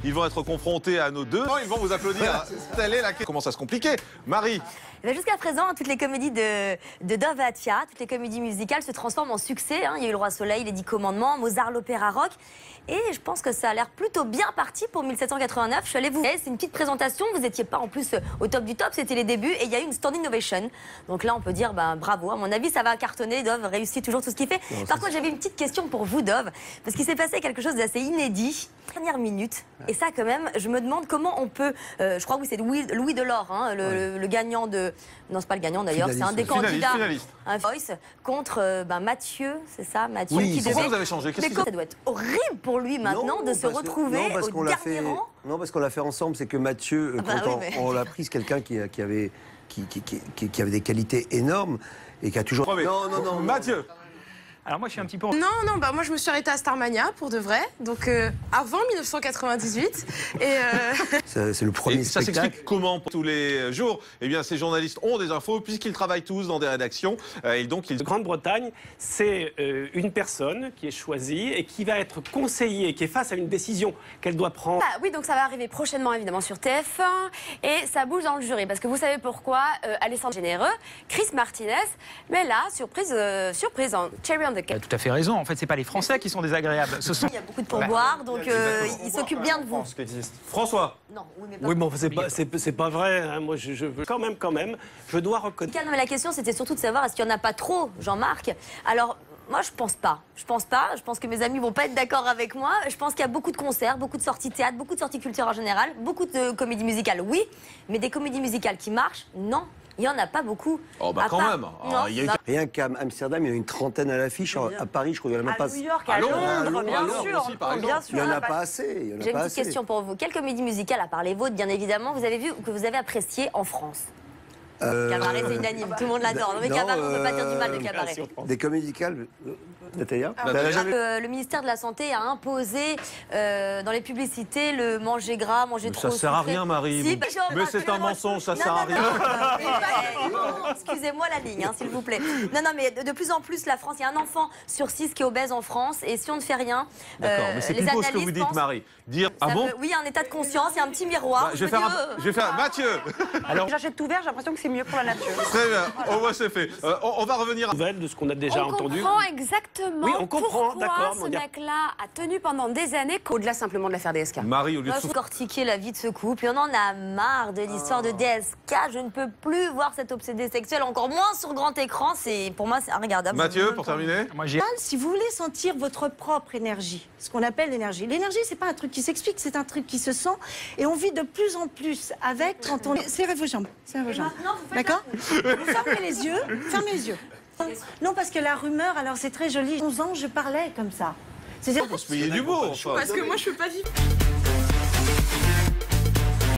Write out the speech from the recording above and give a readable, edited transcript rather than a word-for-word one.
Ils vont être confrontés à nos deux. Ils vont vous applaudir. Telle est la question. Comment ça se compliquer, Marie? Jusqu'à présent, toutes les comédies de Dove et Atia, toutes les comédies musicales se transforment en succès. Il y a eu Le Roi Soleil, Les 10 Commandements, Mozart, l'opéra rock. Et je pense que ça a l'air plutôt bien parti pour 1789. Je suis allée vous... C'est une petite présentation. Vous n'étiez pas en plus au top du top. C'était les débuts. Et il y a eu une standing ovation. Donc là, on peut dire bravo. À mon avis, ça va cartonner. Dove réussit toujours tout ce qu'il fait. Non, par contre, j'avais une petite question pour vous, Dove. Parce qu'il s'est passé quelque chose d'assez inédit. Dernière minute. Et ça, quand même, je me demande comment on peut... je crois que c'est Louis Delors, le gagnant de... Non, c'est pas le gagnant d'ailleurs, c'est un des candidats. Un Voice contre Mathieu, c'est ça, Mathieu. Oui, qui pourquoi vous avez changé? Ça doit être horrible pour lui maintenant de se retrouver au dernier rang. Non, parce qu'on l'a fait ensemble, c'est que Mathieu, on l'a pris, c'est quelqu'un qui avait des qualités énormes et qui a toujours... Non, Mathieu. Alors moi je suis un petit peu... Non, moi je me suis arrêtée à Starmania pour de vrai, donc avant 1998. C'est le premier ça spectacle. s'explique comment tous les jours? Eh bien, ces journalistes ont des infos puisqu'ils travaillent tous dans des rédactions. Et donc, De Grande-Bretagne, c'est une personne qui est choisie et qui va être conseillée, qui est face à une décision qu'elle doit prendre. Oui, donc ça va arriver prochainement évidemment sur TF1 et ça bouge dans le jury parce que vous savez pourquoi Alessandro Généreux, Chris Martinez, mais là, surprise, en Cherry on the Cake. Tout à fait raison. En fait, c'est pas les Français qui sont désagréables. Ce sont... Il y a beaucoup de pourboires, donc il s'occupe bien de vous. François. Non, Oui, mais c'est pas vrai. Hein. Moi, je veux quand même, je dois reconnaître. Mais la question, c'était surtout de savoir est-ce qu'il n'y en a pas trop, Jean-Marc. Alors, moi, je pense pas. Je pense que mes amis vont pas être d'accord avec moi. Je pense qu'il y a beaucoup de concerts, beaucoup de sorties théâtre, beaucoup de sorties culturelles en général, beaucoup de comédies musicales, oui, mais des comédies musicales qui marchent, non. Il n'y en a pas beaucoup. Oh, quand même. Rien qu'à Amsterdam, il y a une trentaine à l'affiche. À Paris, je crois qu'il n'y en a pas... À New York, à Londres, bien sûr. Il n'y en a pas assez. J'ai une petite question pour vous. Quelle comédie musicale, à part les vôtres, bien évidemment, vous avez vu ou que vous avez apprécié en France? Cabaret, c'est unanime. Tout le monde l'adore. Mais Cabaret, on ne peut pas dire du mal de Cabaret. Des comédies musicales, Natalia? Le ministère de la Santé a imposé dans les publicités le manger gras, manger trop. Ça sert à rien, Marie. Si, mais c'est un mensonge, ça sert à rien. Excusez-moi la ligne, s'il vous plaît. Non, mais de plus en plus, la France, il y a un enfant sur 6 qui est obèse en France, et si on ne fait rien, d'accord, mais c'est plutôt ce que vous dites, Marie. Dire oui, un état de conscience, il y a un petit miroir. Je vais faire Mathieu. Alors, j'achète tout vert, j'ai l'impression que c'est mieux pour la nature. Très bien, au moins c'est fait. On va revenir à de ce qu'on a déjà entendu. On comprend exactement oui, on comprend, pourquoi ce mec-là a tenu pendant des années, au-delà simplement de l'affaire DSK. Marie, au lieu de cortiquer la vie de ce couple, et on en a marre de l'histoire de DSK. Je ne peux plus voir cet obsédé sexuel, encore moins sur grand écran. Pour moi, c'est regardable. Mathieu, pour terminer. Si vous voulez sentir votre propre énergie, ce qu'on appelle l'énergie. L'énergie, c'est pas un truc qui s'explique, c'est un truc qui se sent. Et on vit de plus en plus avec quand on... Serrez vos jambes. D'accord? Fermez les yeux. Fermez les yeux. Non, parce que la rumeur, alors c'est très joli. 11 ans, je parlais comme ça. Pour se payer du beau. Parce que moi, je peux pas vivre.